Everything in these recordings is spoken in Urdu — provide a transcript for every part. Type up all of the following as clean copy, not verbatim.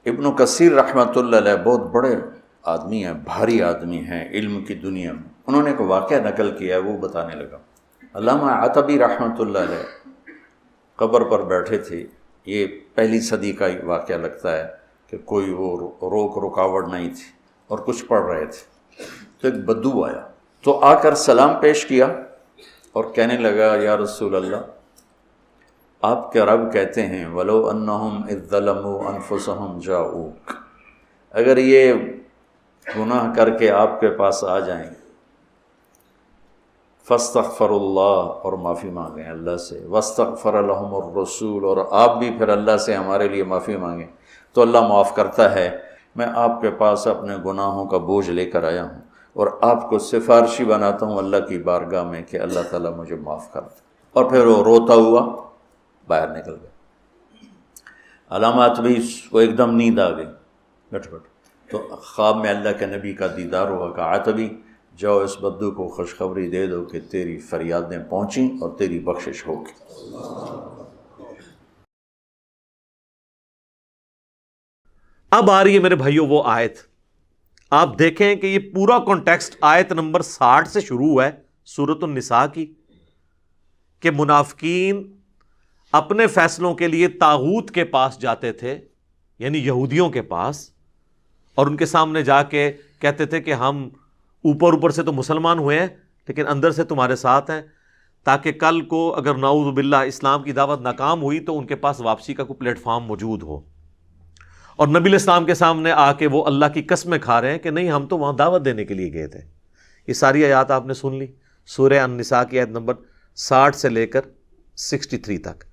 ابن کثیر رحمۃ اللہ علیہ بہت بڑے آدمی ہیں، بھاری آدمی ہیں علم کی دنیا میں، انہوں نے ایک واقعہ نقل کیا ہے، وہ بتانے لگا۔ علامہ عتبی رحمۃ اللہ علیہ قبر پر بیٹھے تھے، یہ پہلی صدی کا واقعہ لگتا ہے کہ کوئی وہ رکاوٹ نہیں تھی اور کچھ پڑھ رہے تھے، تو ایک بدو آیا تو آ کر سلام پیش کیا اور کہنے لگا یا رسول اللہ، آپ کے رب کہتے ہیں وَلَوْ أَنَّهُمْ إِذ ظَلَمُوا أَنفُسَهُمْ جَاءُوكَ، اگر یہ گناہ کر کے آپ کے پاس آ جائیں فَاسْتَغْفَرُوا اللَّهَ، اور معافی مانگیں اللہ سے، وَاسْتَغْفَرَ لَهُمُ الرَّسُولُ، اور آپ بھی پھر اللہ سے ہمارے لیے معافی مانگیں تو اللہ معاف کرتا ہے۔ میں آپ کے پاس اپنے گناہوں کا بوجھ لے کر آیا ہوں اور آپ کو سفارشی بناتا ہوں اللہ کی بارگاہ میں کہ اللہ تعالیٰ مجھے معاف کر دے۔ اور پھر وہ روتا ہوا باہر نکل گیا۔ علامات بھی کو ایک دم نیند آ گئی، بیٹھ تو خواب میں اللہ کے نبی کا دیدار ہوا کہ عتبی جاؤ اس بدو کو خوشخبری دے دو کہ تیری فریادیں پہنچیں اور تیری بخشش ہوگی۔ اب آ رہی ہے میرے بھائیوں وہ آیت، آپ دیکھیں کہ یہ پورا کانٹیکسٹ آیت نمبر 60 سے شروع ہوا ہے سورۃ النساء کی، کہ منافقین اپنے فیصلوں کے لیے طاغوت کے پاس جاتے تھے، یعنی یہودیوں کے پاس، اور ان کے سامنے جا کے کہتے تھے کہ ہم اوپر سے تو مسلمان ہوئے ہیں لیکن اندر سے تمہارے ساتھ ہیں، تاکہ کل کو اگر نعوذ باللہ اسلام کی دعوت ناکام ہوئی تو ان کے پاس واپسی کا کوئی پلیٹ فارم موجود ہو۔ اور نبی علیہ السلام کے سامنے آ کے وہ اللہ کی قسمیں کھا رہے ہیں کہ نہیں ہم تو وہاں دعوت دینے کے لیے گئے تھے۔ یہ ساری آیات آپ نے سن لی، سورہ النساء کی آیت نمبر 60 سے لے کر 63 تک۔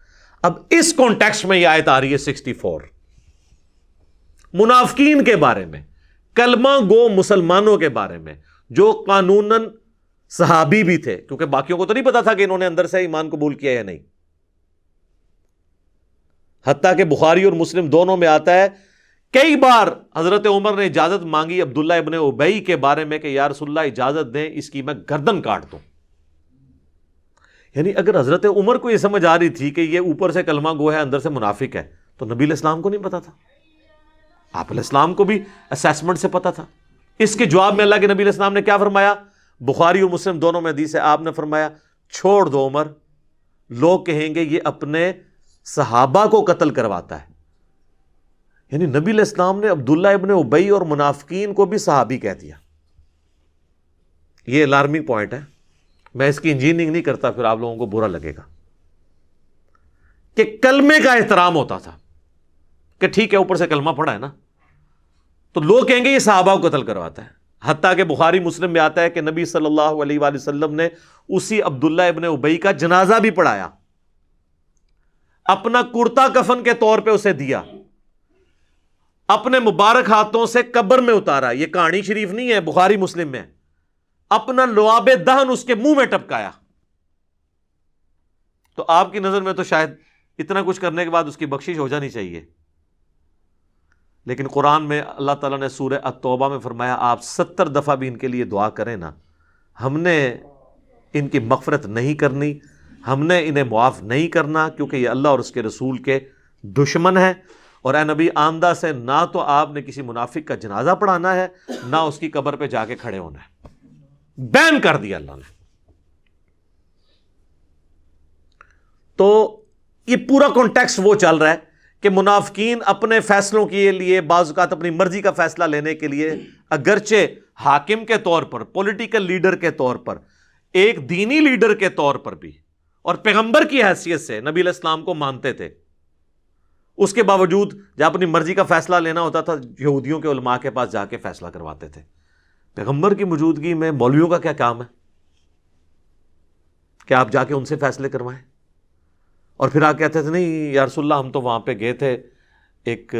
اب اس کانٹیکسٹ میں یہ آیت آ رہی ہے 64، منافقین کے بارے میں، کلمہ گو مسلمانوں کے بارے میں جو قانوناً صحابی بھی تھے، کیونکہ باقیوں کو تو نہیں پتا تھا کہ انہوں نے اندر سے ایمان قبول کیا یا نہیں۔ حتیٰ کہ بخاری اور مسلم دونوں میں آتا ہے کئی بار حضرت عمر نے اجازت مانگی عبداللہ ابن ابی کے بارے میں کہ یا رسول اللہ اجازت دیں اس کی میں گردن کاٹ دوں۔ یعنی اگر حضرت عمر کو یہ سمجھ آ رہی تھی کہ یہ اوپر سے کلمہ گو ہے اندر سے منافق ہے، تو نبی علیہ السلام کو نہیں پتا تھا؟ آپ علیہ السلام کو بھی اسیسمنٹ سے پتا تھا۔ اس کے جواب میں اللہ کے نبی علیہ السلام نے کیا فرمایا؟ بخاری اور مسلم دونوں میں حدیث ہے، آپ نے فرمایا چھوڑ دو عمر، لوگ کہیں گے یہ اپنے صحابہ کو قتل کرواتا ہے۔ یعنی نبی علیہ السلام نے عبداللہ ابن ابی اور منافقین کو بھی صحابی کہہ دیا۔ یہ الارمنگ پوائنٹ ہے، میں اس کی انجینئرنگ نہیں کرتا، پھر آپ لوگوں کو برا لگے گا۔ کہ کلمے کا احترام ہوتا تھا کہ ٹھیک ہے اوپر سے کلمہ پڑھا ہے نا، تو لوگ کہیں گے یہ صحابہ کو قتل کرواتا ہے۔ حتیٰ کہ بخاری مسلم میں آتا ہے کہ نبی صلی اللہ علیہ وآلہ وسلم نے اسی عبداللہ ابن ابی کا جنازہ بھی پڑھایا، اپنا کرتا کفن کے طور پہ اسے دیا، اپنے مبارک ہاتھوں سے قبر میں اتارا۔ یہ کہانی شریف نہیں ہے، بخاری مسلم میں، اپنا لعاب دہن اس کے منہ میں ٹپکایا۔ تو آپ کی نظر میں تو شاید اتنا کچھ کرنے کے بعد اس کی بخشش ہو جانی چاہیے، لیکن قرآن میں اللہ تعالیٰ نے سورہ التوبہ میں فرمایا آپ 70 دفعہ بھی ان کے لیے دعا کریں نا، ہم نے ان کی مغفرت نہیں کرنی، ہم نے انہیں معاف نہیں کرنا، کیونکہ یہ اللہ اور اس کے رسول کے دشمن ہے۔ اور اے نبی آمدہ سے نہ تو آپ نے کسی منافق کا جنازہ پڑھانا ہے، نہ اس کی قبر پہ جا کے کھڑے ہونا ہے، بین کر دیا اللہ نے۔ تو یہ پورا کانٹیکسٹ وہ چل رہا ہے کہ منافقین اپنے فیصلوں کے لیے بعض اوقات اپنی مرضی کا فیصلہ لینے کے لیے اگرچہ حاکم کے طور پر، پولیٹیکل لیڈر کے طور پر، ایک دینی لیڈر کے طور پر بھی اور پیغمبر کی حیثیت سے نبی علیہ السلام کو مانتے تھے، اس کے باوجود جب اپنی مرضی کا فیصلہ لینا ہوتا تھا یہودیوں کے علماء کے پاس جا کے فیصلہ کرواتے تھے۔ پیغمبر کی موجودگی میں مولویوں کا کیا کام ہے کہ آپ جا کے ان سے فیصلے کروائیں؟ اور پھر آپ کہتے تھے نہیں یا رسول اللہ ہم تو وہاں پہ گئے تھے ایک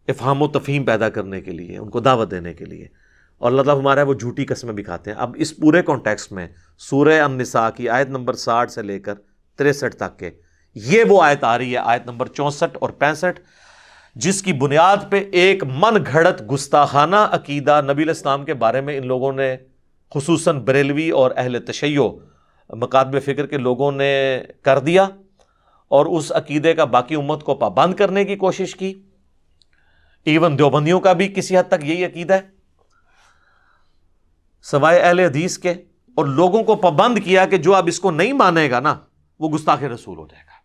افہام و تفہیم پیدا کرنے کے لیے، ان کو دعوت دینے کے لیے، اور اللہ تعالیٰ ہمارا ہے وہ جھوٹی قسمیں بھی کھاتے ہیں۔ اب اس پورے کانٹیکسٹ میں سورہ النساء کی آیت نمبر 60 سے لے کر 63 تک کے یہ وہ آیت آ رہی ہے، آیت نمبر 64 اور 65، جس کی بنیاد پہ ایک من گھڑت گستاخانہ عقیدہ نبی علیہ السلام کے بارے میں ان لوگوں نے، خصوصاً بریلوی اور اہل تشیع مکاتب فکر کے لوگوں نے کر دیا، اور اس عقیدے کا باقی امت کو پابند کرنے کی کوشش کی۔ ایون دیوبندیوں کا بھی کسی حد تک یہی عقیدہ ہے، سوائے اہل حدیث کے، اور لوگوں کو پابند کیا کہ جو اب اس کو نہیں مانے گا نا وہ گستاخ رسول ہو جائے گا۔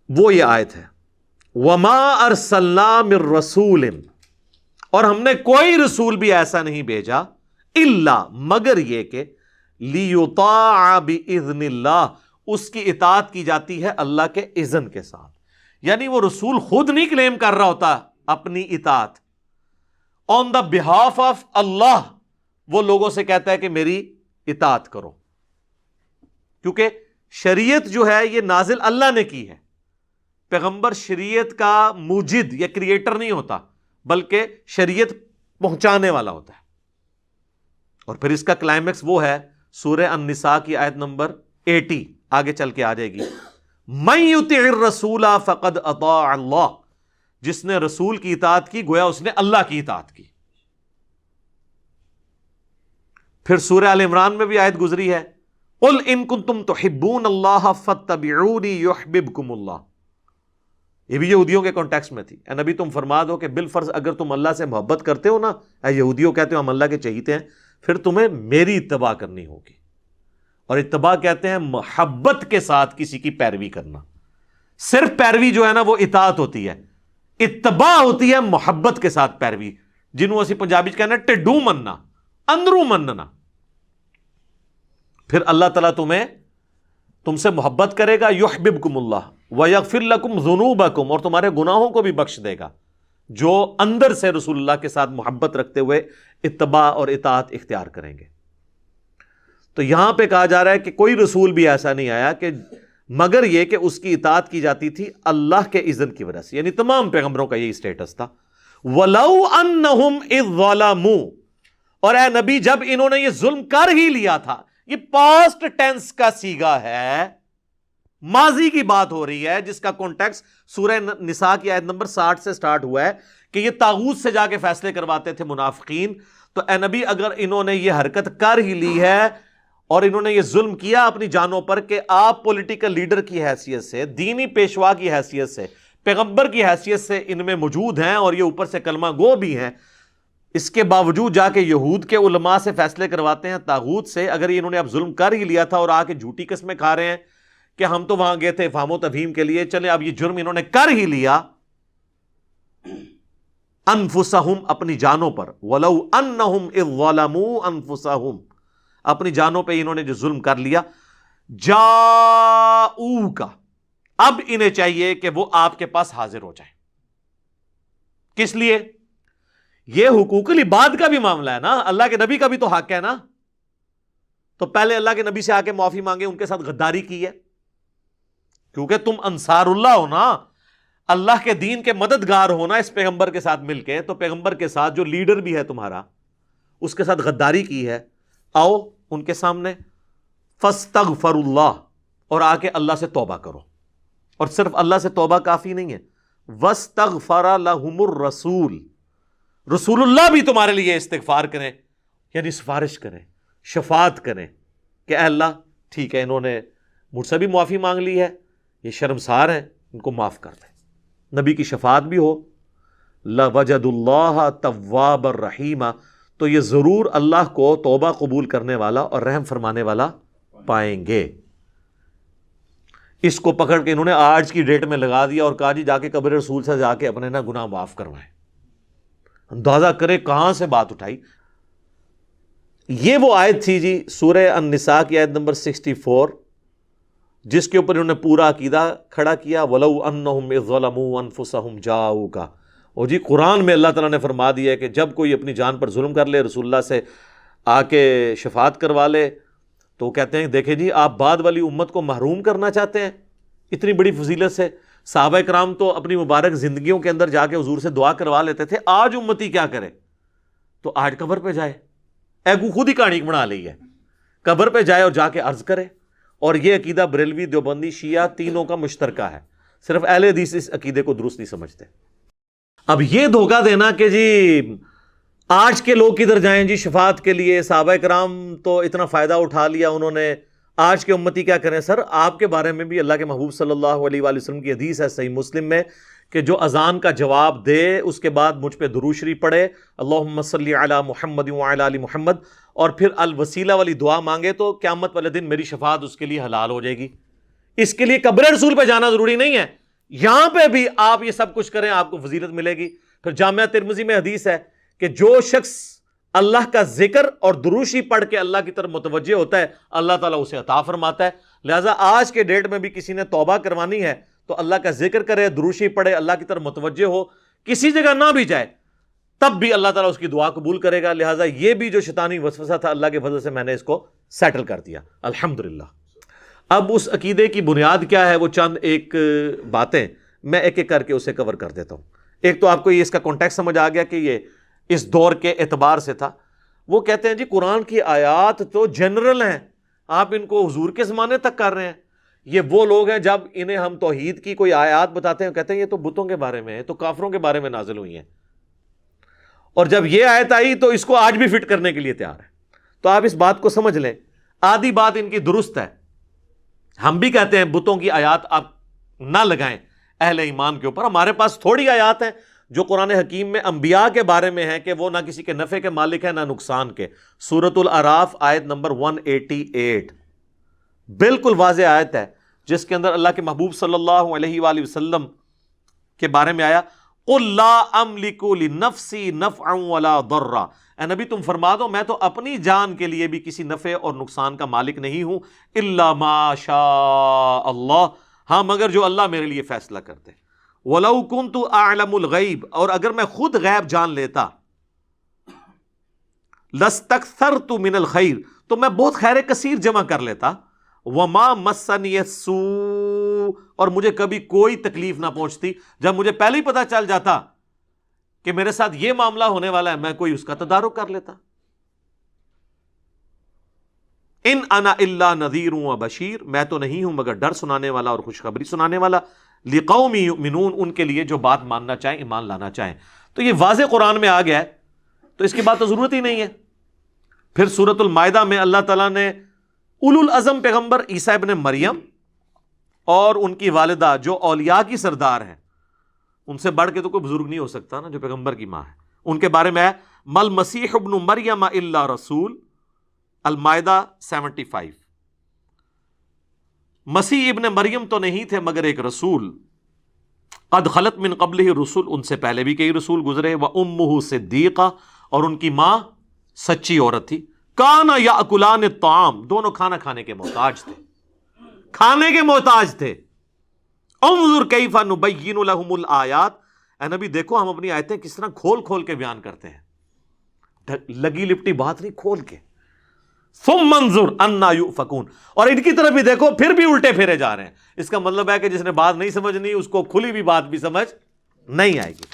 وہ یہ آیت ہے وما ارسلنا من رسول، اور ہم نے کوئی رسول بھی ایسا نہیں بھیجا الا مگر یہ کہ لیطاع باذن اللہ، اس کی اطاعت کی جاتی ہے اللہ کے اذن کے ساتھ۔ یعنی وہ رسول خود نہیں کلیم کر رہا ہوتا اپنی اطاعت، آن دا بہاف آف اللہ وہ لوگوں سے کہتا ہے کہ میری اطاعت کرو، کیونکہ شریعت جو ہے یہ نازل اللہ نے کی ہے۔ پیغمبر شریعت کا موجد یا کریٹر نہیں ہوتا، بلکہ شریعت پہنچانے والا ہوتا ہے۔ اور پھر اس کا کلائمیکس وہ ہے سورہ النساء کی آیت نمبر 80، آگے چل کے آ جائے گی، من یطع الرسول فقد اطاع اللہ، جس نے رسول کی اطاعت کی گویا اس نے اللہ کی اطاعت کی۔ پھر سورہ آل عمران میں بھی آیت گزری ہے، قل ان کنتم تحبون اللہ فاتبعونی یحببکم اللہ، یہ بھی یہودیوں کے کانٹیکسٹ میں تھی۔ اے نبی تم فرما دو کہ بالفرض اگر تم اللہ سے محبت کرتے ہو نا، اے یہودیوں کہتے ہو ہم اللہ کے چہیتے ہیں، پھر تمہیں میری اتباع کرنی ہوگی۔ اور اتباع کہتے ہیں محبت کے ساتھ کسی کی پیروی کرنا۔ صرف پیروی جو ہے نا وہ اطاعت ہوتی ہے، اتباع ہوتی ہے محبت کے ساتھ پیروی، جنہوں اسی پنجابی چ کہنا ٹڈو مننا، اندروں مننا۔ پھر اللہ تعالیٰ تم سے محبت کرے گا، یحببکم اللہ ویغفر لکم ذنوبکم، اور تمہارے گناہوں کو بھی بخش دے گا، جو اندر سے رسول اللہ کے ساتھ محبت رکھتے ہوئے اتباع اور اطاعت اختیار کریں گے۔ تو یہاں پہ کہا جا رہا ہے کہ کوئی رسول بھی ایسا نہیں آیا کہ مگر یہ کہ اس کی اطاعت کی جاتی تھی اللہ کے اذن کی وجہ سے، یعنی تمام پیغمبروں کا یہی سٹیٹس تھا۔ وَلَوْ أَنَّهُمْ إِذْ ظَلَمُوا، اور اے نبی جب انہوں نے یہ ظلم کر ہی لیا تھا، یہ پاسٹ ٹینس کا صیغہ ہے، ماضی کی بات ہو رہی ہے، جس کا کانٹیکس سورہ نساء کی آیت نمبر 60 سے سٹارٹ ہوا ہے کہ یہ طاغوت سے جا کے فیصلے کرواتے تھے منافقین۔ تو اے نبی اگر انہوں نے یہ حرکت کر ہی لی ہے اور انہوں نے یہ ظلم کیا اپنی جانوں پر کہ آپ پولیٹیکل لیڈر کی حیثیت سے، دینی پیشوا کی حیثیت سے، پیغمبر کی حیثیت سے ان میں موجود ہیں اور یہ اوپر سے کلمہ گو بھی ہیں، اس کے باوجود جا کے یہود کے علماء سے فیصلے کرواتے ہیں طاغوت سے۔ اگر انہوں نے اب ظلم کر ہی لیا تھا اور آ کے جھوٹی قسمیں کھا رہے ہیں کہ ہم تو وہاں گئے تھے افہام و تفہیم کے لیے، چلے اب یہ جرم انہوں نے کر ہی لیا، انفسہم اپنی جانوں پر، ولو انہم اذ ظلموا انفسہم اپنی جانوں پہ انہوں نے جو ظلم کر لیا، جاؤکا اب انہیں چاہیے کہ وہ آپ کے پاس حاضر ہو جائیں۔ کس لیے؟ یہ حقوق العباد کا بھی معاملہ ہے نا، اللہ کے نبی کا بھی تو حق ہے نا۔ تو پہلے اللہ کے نبی سے آ کے معافی مانگے، ان کے ساتھ غداری کی ہے، کیونکہ تم انصار اللہ ہو نا، اللہ کے دین کے مددگار ہونا اس پیغمبر کے ساتھ مل کے، تو پیغمبر کے ساتھ جو لیڈر بھی ہے تمہارا اس کے ساتھ غداری کی ہے، آؤ ان کے سامنے فاستغفر اللہ، اور آ کے اللہ سے توبہ کرو۔ اور صرف اللہ سے توبہ کافی نہیں ہے، واستغفر لہم الرسول، رسول اللہ بھی تمہارے لیے استغفار کریں، یعنی سفارش کریں، شفاعت کریں کہ اے اللہ ٹھیک ہے انہوں نے مجھ سے بھی معافی مانگ لی ہے، یہ شرمسار ہیں، ان کو معاف کر دیں۔ نبی کی شفاعت بھی ہو، لَوَجَدُ اللَّهَ تَوَّابًا رَحِيمًا، تو یہ ضرور اللہ کو توبہ قبول کرنے والا اور رحم فرمانے والا پائیں گے۔ اس کو پکڑ کے انہوں نے آج کی ڈیٹ میں لگا دیا اور کہا جی جا کے قبر رسول سے جا کے اپنے نا گناہ معاف کروائیں۔ اندازہ کرے کہاں سے بات اٹھائی۔ یہ وہ آیت تھی جی سورہ النساء کی آیت نمبر 64، جس کے اوپر انہوں نے پورا عقیدہ کھڑا کیا، وَلَوْ أَنَّهُمْ إِذْ ظَلَمُوا أَنفُسَهُمْ جَاءُوكَ۔ اور جی قرآن میں اللہ تعالیٰ نے فرما دیا ہے کہ جب کوئی اپنی جان پر ظلم کر لے، رسول اللہ سے آ کے شفاعت کروا لے، تو وہ کہتے ہیں دیکھیں جی آپ بعد والی امت کو محروم کرنا چاہتے ہیں اتنی بڑی فضیلت سے۔ صحابہ کرام تو اپنی مبارک زندگیوں کے اندر جا کے حضور سے دعا کروا لیتے تھے، آج امتی کیا کرے؟ تو آج قبر پہ جائے، ایگو خود ہی کہانی بنا لی ہے، قبر پہ جائے اور جا کے عرض کرے۔ اور یہ عقیدہ بریلوی، دیوبندی، شیعہ تینوں کا مشترکہ ہے، صرف اہل حدیث اس عقیدے کو درست نہیں سمجھتے۔ اب یہ دھوکہ دینا کہ جی آج کے لوگ کدھر جائیں جی شفاعت کے لیے، صحابہ کرام تو اتنا فائدہ اٹھا لیا انہوں نے، آج کے امتی کیا کریں؟ سر آپ کے بارے میں بھی اللہ کے محبوب صلی اللہ علیہ وآلہ وسلم کی حدیث ہے صحیح مسلم میں کہ جو اذان کا جواب دے اس کے بعد مجھ پہ درود شریف پڑھے اللہم صلی علی محمد وعلی آل محمد، اور پھر الوسیلہ والی دعا مانگے تو قیامت والے دن میری شفاعت اس کے لیے حلال ہو جائے گی۔ اس کے لیے قبر رسول پہ جانا ضروری نہیں ہے، یہاں پہ بھی آپ یہ سب کچھ کریں آپ کو فضیلت ملے گی۔ پھر جامعہ ترمذی میں حدیث ہے کہ جو شخص اللہ کا ذکر اور درود شریف پڑھ کے اللہ کی طرف متوجہ ہوتا ہے اللہ تعالیٰ اسے عطا فرماتا ہے۔ لہٰذا آج کے ڈیٹ میں بھی کسی نے توبہ کروانی ہے تو اللہ کا ذکر کرے، درود شریف پڑھے، اللہ کی طرف متوجہ ہو، کسی جگہ نہ بھی جائے تب بھی اللہ تعالیٰ اس کی دعا قبول کرے گا۔ لہٰذا یہ بھی جو شیطانی وسوسہ تھا اللہ کے فضل سے میں نے اس کو سیٹل کر دیا الحمدللہ۔ اب اس عقیدے کی بنیاد کیا ہے وہ چند ایک باتیں میں ایک ایک کر کے اسے کور کر دیتا ہوں۔ ایک تو آپ کو یہ اس کا کانٹیکسٹ سمجھ آ گیا کہ یہ اس دور کے اعتبار سے تھا۔ وہ کہتے ہیں جی قرآن کی آیات تو جنرل ہیں، آپ ان کو حضور کے زمانے تک کر رہے ہیں۔ یہ وہ لوگ ہیں جب انہیں ہم توحید کی کوئی آیات بتاتے ہیں کہتے ہیں یہ تو بتوں کے بارے میں ہے، تو کافروں کے بارے میں نازل ہوئی ہیں، اور جب یہ آیت آئی تو اس کو آج بھی فٹ کرنے کے لیے تیار ہے۔ تو آپ اس بات کو سمجھ لیں، آدھی بات ان کی درست ہے، ہم بھی کہتے ہیں بتوں کی آیات آپ نہ لگائیں اہل ایمان کے اوپر۔ ہمارے پاس تھوڑی آیات ہیں جو قرآن حکیم میں انبیاء کے بارے میں ہے کہ وہ نہ کسی کے نفع کے مالک ہیں نہ نقصان کے۔ سورۃ الاعراف آیت نمبر 188 بالکل واضح آیت ہے جس کے اندر اللہ کے محبوب صلی اللہ علیہ وآلہ وسلم کے بارے میں آیا قُلْ لَا أَمْلِكُ لِنَفْسِي نَفْعًا وَلَا ضَرًّا، اے نبی تم فرما دو میں تو اپنی جان کے لیے بھی کسی نفع اور نقصان کا مالک نہیں ہوں، إِلَّا مَا شَاءَ اللَّهُ، ہاں مگر جو اللہ میرے لیے فیصلہ کرتے۔ وَلَوْ كُنْتُ أَعْلَمُ الْغَيْبَ، اور اگر میں خود غیب جان لیتا، لَاسْتَكْثَرْتُ مِنَ الْخَيْرِ، تو میں بہت خیر کثیر جمع کر لیتا، وَمَا مَسَّنِيَ السُّوءُ، اور مجھے کبھی کوئی تکلیف نہ پہنچتی۔ جب مجھے پہلے ہی پتا چل جاتا کہ میرے ساتھ یہ معاملہ ہونے والا ہے میں کوئی اس کا تدارک کر لیتا۔ ان انا الا نذیر و بشیر، میں تو نہیں ہوں مگر ڈر سنانے والا اور خوشخبری سنانے والا، لقوم یؤمنون، ان کے لیے جو بات ماننا چاہیں ایمان لانا چاہیں۔ تو یہ واضح قرآن میں آ گیا ہے تو اس کی بات تو ضرورت ہی نہیں ہے۔ پھر سورۃ المائدہ میں اللہ تعالیٰ نے اولو العزم پیغمبر عیسیٰ ابن مریم اور ان کی والدہ جو اولیاء کی سردار ہیں، ان سے بڑھ کے تو کوئی بزرگ نہیں ہو سکتا نا جو پیغمبر کی ماں ہے، ان کے بارے میں ہے مل مسیح ابن مریم الا رسول، المائدہ 75۔ مسیح ابن مریم تو نہیں تھے مگر ایک رسول، قد خلت من قبلہ الرسل، ان سے پہلے بھی کئی رسول گزرے، وامہ صدیقہ، اور ان کی ماں سچی عورت تھی، کانا یاکلان الطعام، دونوں کھانا کھانے کے محتاج تھے، کھانے کے محتاج تھے۔ انظر کیف نبین لہم الآیات، اے نبی دیکھو ہم اپنی آیتیں کس طرح کھول کھول کے بیان کرتے ہیں، لگی لپٹی بات نہیں، کھول کے۔ ثم انظر انا یؤفکون، اور ان کی طرف بھی دیکھو پھر بھی الٹے پھیرے جا رہے ہیں۔ اس کا مطلب ہے کہ جس نے بات نہیں سمجھنی اس کو کھلی بھی بات بھی سمجھ نہیں آئے گی۔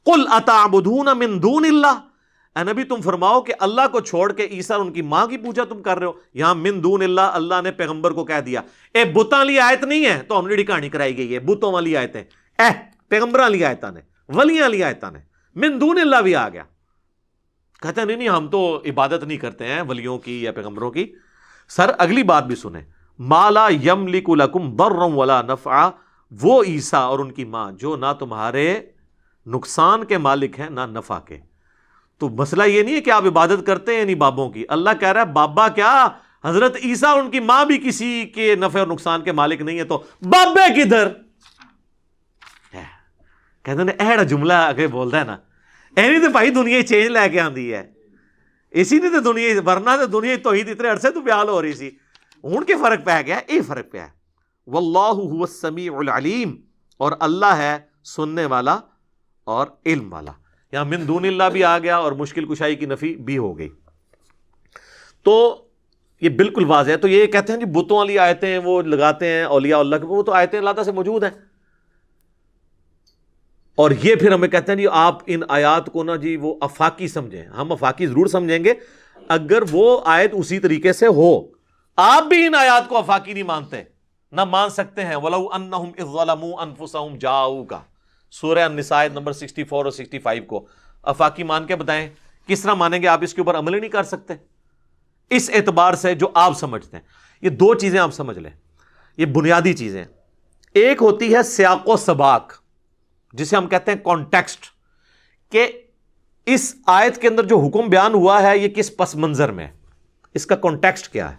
قل اتعبدون من دون اللہ، اے نبی تم فرماؤ کہ اللہ کو چھوڑ کے عیسیٰ اور ان کی ماں کی پوجا تم کر رہے ہو۔ یہاں من دون اللہ، اللہ نے پیغمبر کو کہہ دیا اے بتاں والی آیت نہیں ہے تو ہم نے کہانی کرائی گئی ہے، بتوں والی آیتیں، اے پیغمبراں والی آیتاں نے، ولیاں والی آیتاں نے، من دون اللہ بھی آ گیا۔ کہتے ہیں نہیں ہم تو عبادت نہیں کرتے ہیں ولیوں کی یا پیغمبروں کی۔ سر اگلی بات بھی سنیں، ما لا یملک لکم ضرا ولا نفعا، وہ عیسیٰ اور ان کی ماں جو نہ تمہارے نقصان کے مالک ہیں نہ نفع کے۔ تو مسئلہ یہ نہیں ہے کہ آپ عبادت کرتے ہیں نہیں بابوں کی، اللہ کہہ رہا ہے بابا کیا، حضرت عیسیٰ اور ان کی ماں بھی کسی کے نفع اور نقصان کے مالک نہیں ہے، تو بابے کدھر؟ کہتے ہیں ایڑا جملہ آگے بولتا ہے نا، اینی تو بھائی دنیا چینج لے کے آندی ہے، اسی نے تو دنیا، ورنہ تو دنیا توحید اتنے عرصے تو بیال ہو رہی سی، ہون کے فرق پہ گیا، یہ فرق پہ ہے۔ واللہ هو السمیع العلیم، اور اللہ ہے سننے والا اور علم والا۔ یہاں من دون اللہ بھی آ گیا اور مشکل کشائی کی نفی بھی ہو گئی۔ تو یہ بالکل واضح ہے۔ تو یہ کہتے ہیں جی بتوں والی آیتیں وہ لگاتے ہیں اولیاء اللہ کے، وہ تو آیتیں اللہ سے موجود ہیں، اور یہ پھر ہمیں کہتے ہیں جی آپ ان آیات کو نا جی وہ افاقی سمجھیں۔ ہم افاقی ضرور سمجھیں گے اگر وہ آیت اسی طریقے سے ہو۔ آپ بھی ان آیات کو افاقی نہیں مانتے، نہ مان سکتے ہیں۔ وَلَوْ أَنَّهُمْ إِذْ ظَلَمُوا أَنفُسَهُمْ جَاءُوكَ، سورہ النساء نمبر 64 اور 65 کو افاقی مان کے بتائیں کس طرح مانیں گے؟ آپ اس کے اوپر عمل ہی نہیں کر سکتے۔ اس اعتبار سے جو آپ سمجھتے ہیں، یہ دو چیزیں آپ سمجھ لیں، یہ بنیادی چیزیں۔ ایک ہوتی ہے سیاق و سباق، جسے ہم کہتے ہیں کانٹیکسٹ، کہ اس آیت کے اندر جو حکم بیان ہوا ہے یہ کس پس منظر میں ہے، اس کا کانٹیکسٹ کیا ہے،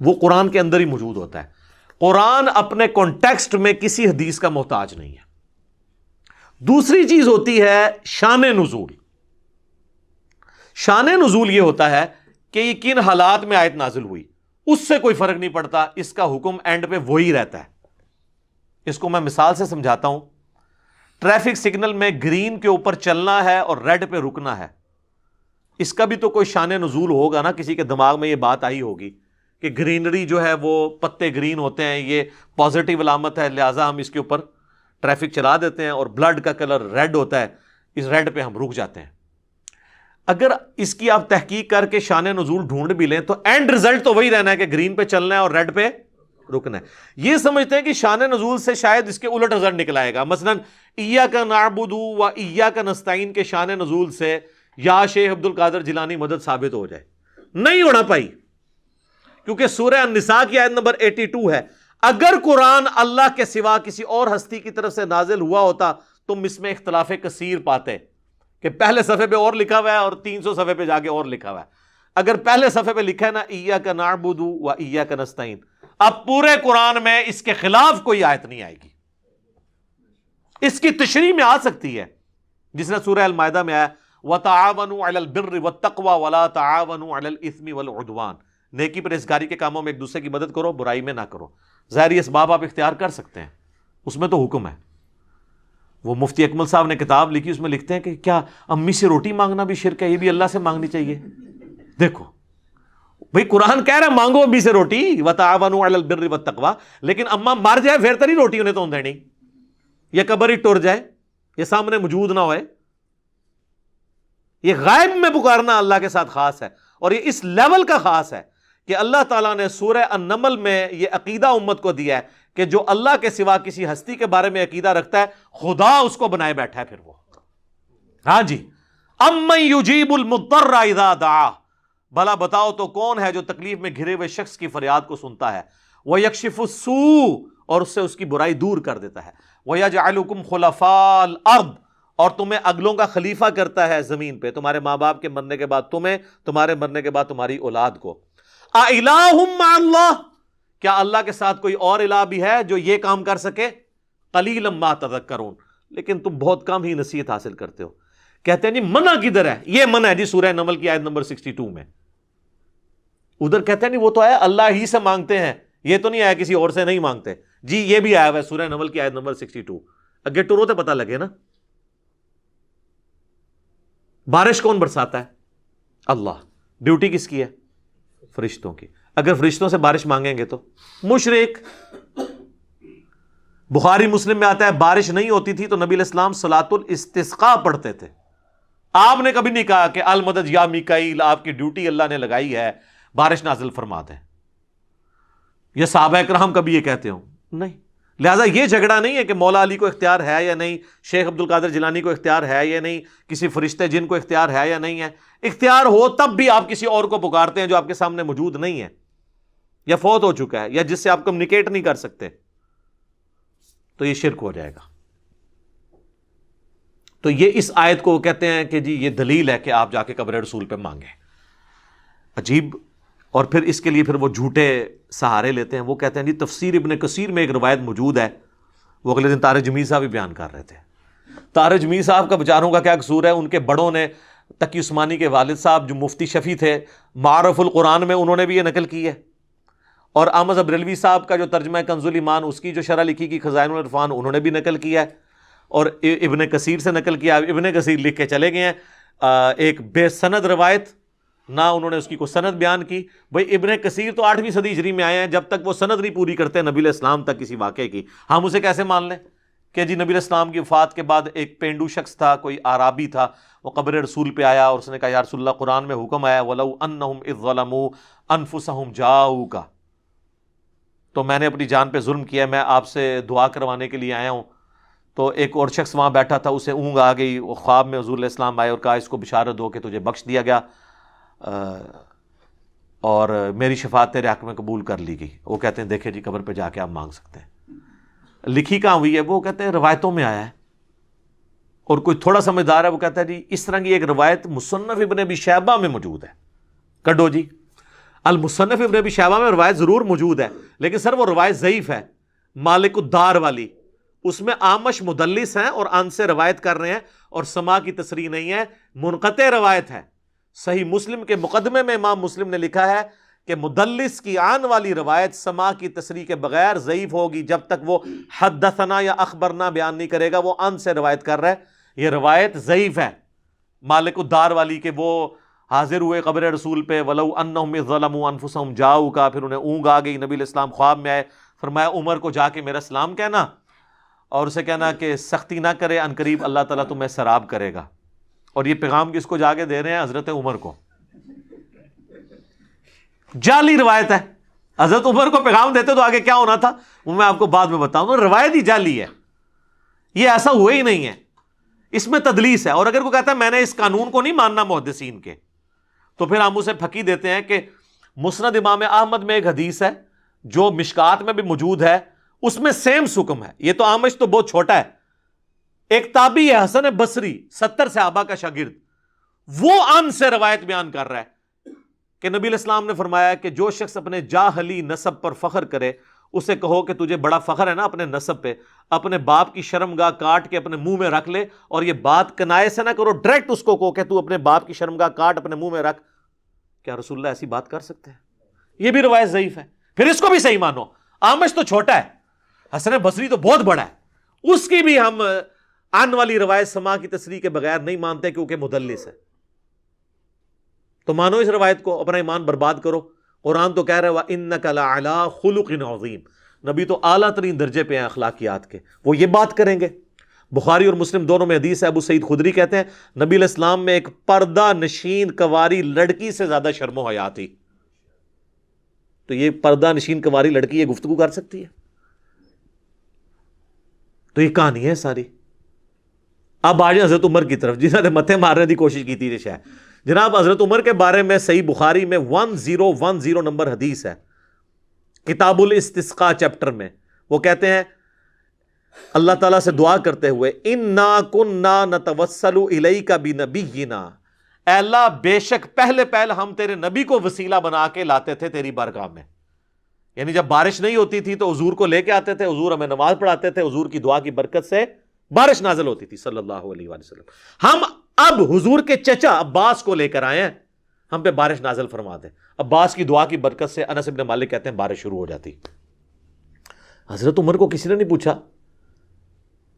وہ قرآن کے اندر ہی موجود ہوتا ہے. قرآن اپنے کانٹیکسٹ میں کسی حدیث کا محتاج نہیں ہے. دوسری چیز ہوتی ہے شان نزول. شان نزول یہ ہوتا ہے کہ یہ کن حالات میں آیت نازل ہوئی، اس سے کوئی فرق نہیں پڑتا، اس کا حکم اینڈ پہ وہی رہتا ہے. اس کو میں مثال سے سمجھاتا ہوں. ٹریفک سگنل میں گرین کے اوپر چلنا ہے اور ریڈ پہ رکنا ہے، اس کا بھی تو کوئی شان نزول ہوگا نا. کسی کے دماغ میں یہ بات آئی ہوگی کہ گرینری جو ہے وہ پتے گرین ہوتے ہیں، یہ پازیٹیو علامت ہے، لہٰذا ہم اس کے اوپر ٹریفک چلا دیتے ہیں، اور بلڈ کا کلر ریڈ ہوتا ہے، اس ریڈ پہ ہم رک جاتے ہیں. اگر اس کی آپ تحقیق کر کے شان نزول ڈھونڈ بھی لیں تو اینڈ رزلٹ تو وہی رہنا ہے کہ گرین پہ چلنا ہے اور ریڈ پہ رکنا ہے. یہ سمجھتے ہیں کہ شان نزول سے شاید اس کے الٹ رزلٹ نکل آئے گا. مثلا ایاک نعبد و ایاک نستعین کے شان نزول سے یا شیخ عبد القادر جیلانی مدد ثابت ہو جائے. نہیں ہونا پائی، کیونکہ سورہ النساء کی آیت نمبر 82 ہے. اگر قرآن اللہ کے سوا کسی اور ہستی کی طرف سے نازل ہوا ہوتا تم اس میں اختلاف کثیر پاتے کہ پہلے صفحے پہ اور لکھا ہوا ہے اور 300 صفحے پہ جا کے اور لکھا ہوا ہے. اگر پہلے صفحے پہ لکھا ہے نا ایاک نعبد و ایاک نستعین، اب پورے قرآن میں اس کے خلاف کوئی آیت نہیں آئے گی. اس کی تشریح میں آ سکتی ہے، جس نے سورہ المائدہ میں آیا وَتَعَاوَنُوا عَلَى الْبِرِّ وَالتَّقْوَى وَلَا تَعَاوَنُوا عَلَى الْإِثْمِ وَالْعُدْوَانِ. نیکی پرہیزگاری کے کاموں میں ایک دوسرے کی مدد کرو، برائی میں نہ کرو. ظاہری اسباب آپ اختیار کر سکتے ہیں، اس میں تو حکم ہے. وہ مفتی اکمل صاحب نے کتاب لکھی، اس میں لکھتے ہیں کہ کیا امی سے روٹی مانگنا بھی شرک ہے؟ یہ بھی اللہ سے مانگنی چاہیے. دیکھو بھئی قرآن کہہ رہا ہے مانگو امی سے روٹی، وَتَعَاوَنُوا عَلَى الْبِرِّ وَالتَّقْوَى، لیکن اما مر جائے پھر تو نہیں روٹی انہیں تو دینی، یا قبر ہی ٹر جائے، یہ سامنے موجود نہ ہوئے. یہ غائب میں پکارنا اللہ کے ساتھ خاص ہے، اور یہ اس لیول کا خاص ہے کہ اللہ تعالیٰ نے سورہ النمل میں یہ عقیدہ امت کو دیا ہے کہ جو اللہ کے سوا کسی ہستی کے بارے میں عقیدہ رکھتا ہے خدا اس کو بنائے بیٹھا ہے. پھر وہ ہاں جی امن یجیب المضطر اذا دعا، بھلا بتاؤ تو کون ہے جو تکلیف میں گھرے ہوئے شخص کی فریاد کو سنتا ہے. وَيَكْشِفُ السُّوءَ، اور اس سے اس کی برائی دور کر دیتا ہے. وَيَجْعَلُكُمْ خُلَفَاءَ الْأَرْضِ، اور تمہیں اگلوں کا خلیفہ کرتا ہے زمین پہ، تمہارے ماں باپ کے مرنے کے بعد تمہیں، تمہارے مرنے کے بعد تمہاری اولاد کو. اِلَٰهٌ مَّعَ اللَّهِ، کیا اللہ کے ساتھ کوئی اور الہ بھی ہے جو یہ کام کر سکے؟ قَلِيلًا مَّا تَذَكَّرُونَ، لیکن تم بہت کم ہی نصیحت حاصل کرتے ہو. کہتے ہیں جی منع کدھر ہے؟ یہ منع ہے جی سورہ نمل کی آیت نمبر 62 میں. ادھر کہتے ہیں نہیں وہ تو ہے اللہ ہی سے مانگتے ہیں، یہ تو نہیں آیا کسی اور سے نہیں مانگتے. جی یہ بھی آیا ہوا ہے سورہ نمل کی آیت نمبر 62. اگے ٹورو تے پتہ لگے نا. بارش کون برساتا ہے؟ اللہ. ڈیوٹی کس کی ہے؟ فرشتوں کی. اگر فرشتوں سے بارش مانگیں گے تو مشرک. بخاری مسلم میں آتا ہے بارش نہیں ہوتی تھی تو نبی علیہ السلام صلاۃ الاستسقاء پڑھتے تھے. آپ نے کبھی نہیں کہا کہ المدد یا میکائیل، آپ کی ڈیوٹی اللہ نے لگائی ہے، بارش نازل فرما دیں. یہ صحابہ کرام کبھی یہ کہتے ہوں؟ نہیں. لہٰذا یہ جھگڑا نہیں ہے کہ مولا علی کو اختیار ہے یا نہیں، شیخ عبد القادر جیلانی کو اختیار ہے یا نہیں، کسی فرشتے جن کو اختیار ہے یا نہیں ہے. اختیار ہو تب بھی آپ کسی اور کو پکارتے ہیں جو آپ کے سامنے موجود نہیں ہے یا فوت ہو چکا ہے یا جس سے آپ کمیونیکیٹ نہیں کر سکتے، تو یہ شرک ہو جائے گا. تو یہ اس آیت کو کہتے ہیں کہ جی یہ دلیل ہے کہ آپ جا کے قبر رسول پہ مانگیں. عجیب. اور پھر اس کے لیے پھر وہ جھوٹے سہارے لیتے ہیں. وہ کہتے ہیں جی تفسیر ابن کثیر میں ایک روایت موجود ہے، وہ اگلے دن طارق جمیل صاحب بھی بیان کر رہے تھے. طارق جمیل صاحب کا بیچاروں کا کیا قصور ہے؟ ان کے بڑوں نے، تقی عثمانی کے والد صاحب جو مفتی شفیع تھے، معارف القرآن میں انہوں نے بھی یہ نقل کی ہے، اور احمد بریلوی صاحب کا جو ترجمہ کنز الایمان اس کی جو شرح لکھی کی خزائن العرفان انہوں نے بھی نقل کیا ہے، اور ابن کثیر سے نقل کیا. ابن کثیر لکھ کے چلے گئے ہیں ایک بے سند روایت، نہ انہوں نے اس کی کوئی سند بیان کی. بھئی ابن کثیر تو 8ویں صدی ہجری میں آئے ہیں، جب تک وہ سند نہیں پوری کرتے نبی علیہ السلام تک کسی واقعے کی، ہم اسے کیسے مان لیں کہ جی نبی علیہ السلام کی وفات کے بعد ایک پینڈو شخص تھا، کوئی اعرابی تھا، وہ قبر رسول پہ آیا اور اس نے کہا یا رسول اللہ قرآن میں حکم آیا وَلَوْ أَنَّهُمْ إِذْ ظَلَمُوا أَنفُسَهُمْ جَاءُوكَ، تو میں نے اپنی جان پہ ظلم کیا، میں آپ سے دعا کروانے کے لیے آیا ہوں. تو ایک اور شخص وہاں بیٹھا تھا، اسے اونگ آ گئی، وہ خواب میں حضور علیہ السلام آئے اور کہا اس کو بشارت دو کہ تجھے بخش دیا گیا اور میری شفاعت تیرے حق میں قبول کر لی گئی. وہ کہتے ہیں دیکھیں جی قبر پہ جا کے آپ مانگ سکتے ہیں. لکھی کہاں ہوئی ہے؟ وہ کہتے ہیں روایتوں میں آیا ہے. اور کوئی تھوڑا سمجھدار ہے وہ کہتا ہے جی اس طرح کی ایک روایت مصنف ابن ابی شیبہ میں موجود ہے. کڈو جی المصنف ابن ابی شیبہ میں روایت ضرور موجود ہے لیکن سر وہ روایت ضعیف ہے, مالک الدار والی. اس میں آمش مدلس ہیں اور ان سے روایت کر رہے ہیں اور سما کی تصریح نہیں ہے, منقطع روایت ہے. صحیح مسلم کے مقدمے میں امام مسلم نے لکھا ہے کہ مدلس کی آن والی روایت سما کی تصریح کے بغیر ضعیف ہوگی جب تک وہ حدثنا یا اخبرنا بیان نہیں کرے گا, وہ ان سے روایت کر رہا ہے. یہ روایت ضعیف ہے مالک الدار والی کہ وہ حاضر ہوئے قبر رسول پہ ولو انہم ظلموا انفسہم جاؤ کا, پھر انہیں اونگ آ گئی, نبی علیہ السلام خواب میں آئے, فرمایا عمر کو جا کے میرا سلام کہنا اور اسے کہنا کہ سختی نہ کرے, ان قریب اللہ تعالیٰ تمہیں سراب کرے گا. اور یہ پیغام کس کو جا کے دے رہے ہیں؟ حضرت عمر کو. جعلی روایت ہے, حضرت عمر کو پیغام دیتے تو آگے کیا ہونا تھا وہ میں آپ کو بعد میں بتاؤں. روایت ہی جعلی ہے, یہ ایسا ہوا ہی نہیں ہے, اس میں تدلیس ہے. اور اگر کوئی کہتا ہے میں نے اس قانون کو نہیں ماننا محدثین کے, تو پھر ہم اسے پھکی دیتے ہیں کہ مسند امام احمد میں ایک حدیث ہے جو مشکات میں بھی موجود ہے, اس میں سیم حکم ہے. یہ تو آمش تو بہت چھوٹا ہے, ایک تابعی ہے حسن بصری 70 صحابہ کا شاگرد, وہ ان سے روایت بیان کر رہا ہے کہ نبی علیہ السلام نے فرمایا کہ جو شخص اپنے جاہلی نسب پر فخر کرے اسے کہو کہ تجھے بڑا فخر ہے نا اپنے نسب پہ, اپنے باپ کی شرمگاہ کاٹ کے اپنے منہ میں رکھ لے, اور یہ بات کنائے سے نہ کرو, ڈائریکٹ اس کو کہو کہ تو اپنے باپ کی شرمگاہ کاٹ اپنے منہ میں رکھ. کیا رسول اللہ ایسی بات کر سکتے ہیں؟ یہ بھی روایت ضعیف ہے. پھر اس کو بھی صحیح مانو, آمش تو چھوٹا ہے, حسن بصری تو بہت بڑا ہے, اس کی بھی ہم آن والی روایت سما کی تصریح کے بغیر نہیں مانتے کیونکہ مدلس ہے. تو مانو اس روایت کو, اپنا ایمان برباد کرو. قرآن تو کہہ رہا ہے وَإِنَّكَ لَعَلَىٰ خُلُقٍ عَظِيمٍ, نبی تو اعلیٰ ترین درجے پہ ہیں اخلاقیات کے, وہ یہ بات کریں گے. بخاری اور مسلم دونوں میں حدیث ہے, ابو سعید خدری کہتے ہیں نبی علیہ السلام میں ایک پردہ نشین کنواری لڑکی سے زیادہ شرم و حیا تھی. تو یہ پردہ نشین کنواری لڑکی یہ گفتگو کر سکتی ہے؟ تو یہ کہانی ہے ساری. اب آ جائیں حضرت عمر کی طرف, جنہوں نے متھے مارنے کی کوشش کی تھی شاید. جناب حضرت عمر کے بارے میں صحیح بخاری میں 1010 نمبر حدیث ہے, کتاب الاستسقاء چیپٹر میں. وہ کہتے ہیں اللہ تعالیٰ سے دعا کرتے ہوئے اِنَّا كُنَّا نَتَوَسَّلُ إِلَيْكَ بِنَبِيِّنَا, اے اللہ بے شک پہلے ہم تیرے نبی کو وسیلہ بنا کے لاتے تھے تیری بارگاہ میں. یعنی جب بارش نہیں ہوتی تھی تو حضور کو لے کے آتے تھے, حضور ہمیں نماز پڑھاتے تھے, حضور کی دعا کی برکت سے بارش نازل ہوتی تھی صلی اللہ علیہ وآلہ وسلم. ہم اب حضور کے چچا عباس کو لے کر آئے ہیں, ہم پہ بارش نازل فرما دیں. عباس کی دعا کی برکت سے انس بن مالک کہتے ہیں بارش شروع ہو جاتی. حضرت عمر کو کسی نے نہیں پوچھا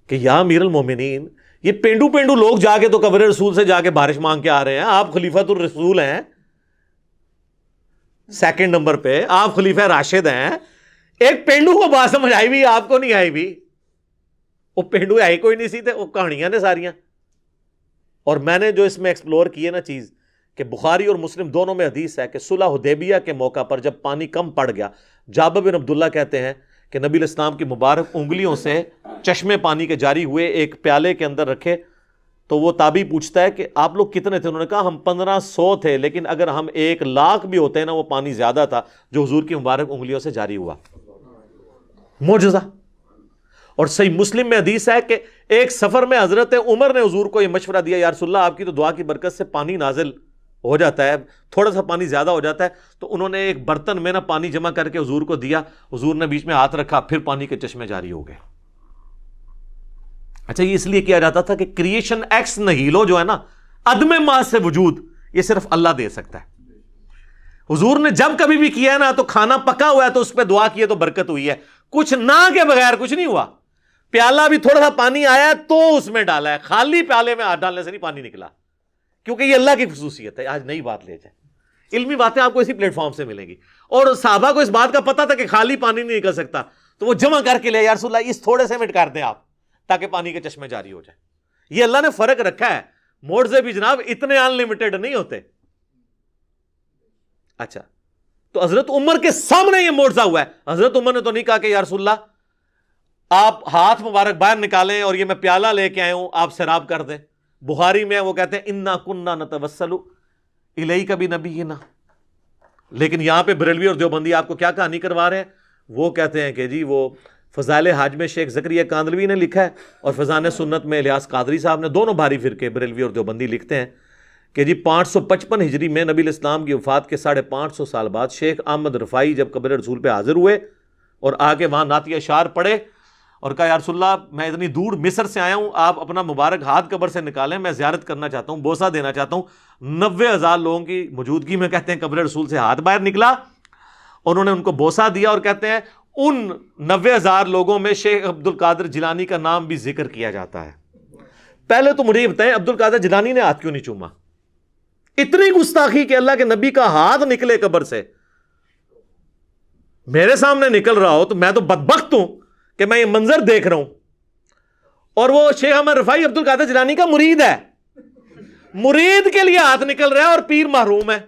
کہ یا امیر المومنین, یہ پینڈو لوگ جا کے تو قبر رسول سے جا کے بارش مانگ کے آ رہے ہیں, آپ خلیفۃ الرسول ہیں, سیکنڈ نمبر پہ آپ خلیفہ راشد ہیں, ایک پینڈو کو بات سمجھ آئی بھی, آپ کو نہیں آئی بھی. وہ پینڈو آئی کوئی نہیں سی تھے, وہ کہانیاں نے ساریاں. اور میں نے جو اس میں ایکسپلور کی ہے نا چیز, کہ بخاری اور مسلم دونوں میں حدیث ہے کہ صلح حدیبیہ کے موقع پر جب پانی کم پڑ گیا, جابر بن عبداللہ کہتے ہیں کہ نبی علیہ السلام کی مبارک انگلیوں سے چشمے پانی کے جاری ہوئے, ایک پیالے کے اندر رکھے. تو وہ تابعی پوچھتا ہے کہ آپ لوگ کتنے تھے؟ انہوں نے کہا ہم 1500 تھے, لیکن اگر ہم 1,00,000 بھی ہوتے ہیں نا وہ پانی زیادہ تھا جو حضور کی مبارک انگلیوں سے جاری ہوا. معجزہ. اور صحیح مسلم میں حدیث ہے کہ ایک سفر میں حضرت عمر نے حضور کو یہ مشورہ دیا, یا رسول اللہ آپ کی تو دعا کی برکت سے پانی نازل ہو جاتا ہے, تھوڑا سا پانی زیادہ ہو جاتا ہے. تو انہوں نے ایک برتن میں نا پانی جمع کر کے حضور کو دیا, حضور نے بیچ میں ہاتھ رکھا, پھر پانی کے چشمے جاری ہو گئے. اچھا, یہ اس لیے کیا جاتا تھا کہ کریشن ایکس نہیلو جو ہے نا, عدم ماں سے وجود, یہ صرف اللہ دے سکتا ہے. حضور نے جب کبھی بھی کیا ہے نا تو کھانا پکا ہوا ہے تو اس پہ دعا کی ہے تو برکت ہوئی ہے, کچھ نہ کے بغیر کچھ نہیں ہوا. پیالہ بھی تھوڑا سا پانی آیا تو اس میں ڈالا ہے, خالی پیالے میں ہاتھ ڈالنے سے نہیں پانی نکلا, کیونکہ یہ اللہ کی خصوصیت ہے. آج نئی بات لے جائے, علمی باتیں آپ کو اسی پلیٹ فارم سے ملیں گی. اور صحابہ کو اس بات کا پتا تھا کہ خالی پانی نہیں نکل سکتا, تو وہ جمع کر کے لے, یا رسول اللہ اس تھوڑے سے مٹ کر دیں آپ تاکہ پانی کے چشمے جاری ہو جائے. یہ اللہ نے فرق رکھا ہے, موڑزے بھی جناب اتنے ان لمیٹڈ نہیں ہوتے. اچھا, تو حضرت عمر کے سامنے یہ معجزہ ہوا ہے. حضرت عمر نے تو نہیں کہا کہ یا رسول اللہ آپ ہاتھ مبارک باہر نکالیں اور یہ میں پیالہ لے کے آئے ہوں, آپ سیراب کر دیں. بخاری میں وہ کہتے ہیں انا کننا نتوسل الیک بنبینا. لیکن یہاں پہ بریلوی اور دیوبندی آپ کو کیا کہانی کروا رہے ہیں, وہ کہتے ہیں کہ جی وہ فضائل حج میں شیخ زکریا کاندلوی نے لکھا ہے، اور فضائل سنت میں الیاس قادری صاحب نے، دونوں بھاری فرقے بریلوی اور دیوبندی لکھتے ہیں کہ جی 555 ہجری میں نبی الاسلام کی وفات کے 550 سال بعد شیخ احمد رفاعی جب قبر رسول پہ حاضر ہوئے اور آ کے وہاں نعت اشعار پڑھے اور کہا یا رسول اللہ میں اتنی دور مصر سے آیا ہوں، آپ اپنا مبارک ہاتھ قبر سے نکالیں، میں زیارت کرنا چاہتا ہوں، بوسہ دینا چاہتا ہوں۔ 90,000 لوگوں کی موجودگی میں کہتے ہیں قبر رسول سے ہاتھ باہر نکلا، انہوں نے ان کو بوسہ دیا، اور کہتے ہیں ان 90,000 لوگوں میں شیخ عبد القادر جیلانی کا نام بھی ذکر کیا جاتا ہے۔ پہلے تو مجھے یہ بتائیں عبد القادر جیلانی نے ہاتھ کیوں نہیں چوما؟ اتنی گستاخی کہ اللہ کے نبی کا ہاتھ نکلے قبر سے، میرے سامنے نکل رہا ہو تو میں تو بدبخت ہوں کہ میں یہ منظر دیکھ رہا ہوں، اور وہ شیخ احمد رفاعی عبد القادر جیلانی کا مرید ہے، مرید کے لیے ہاتھ نکل رہا ہے اور پیر محروم ہے۔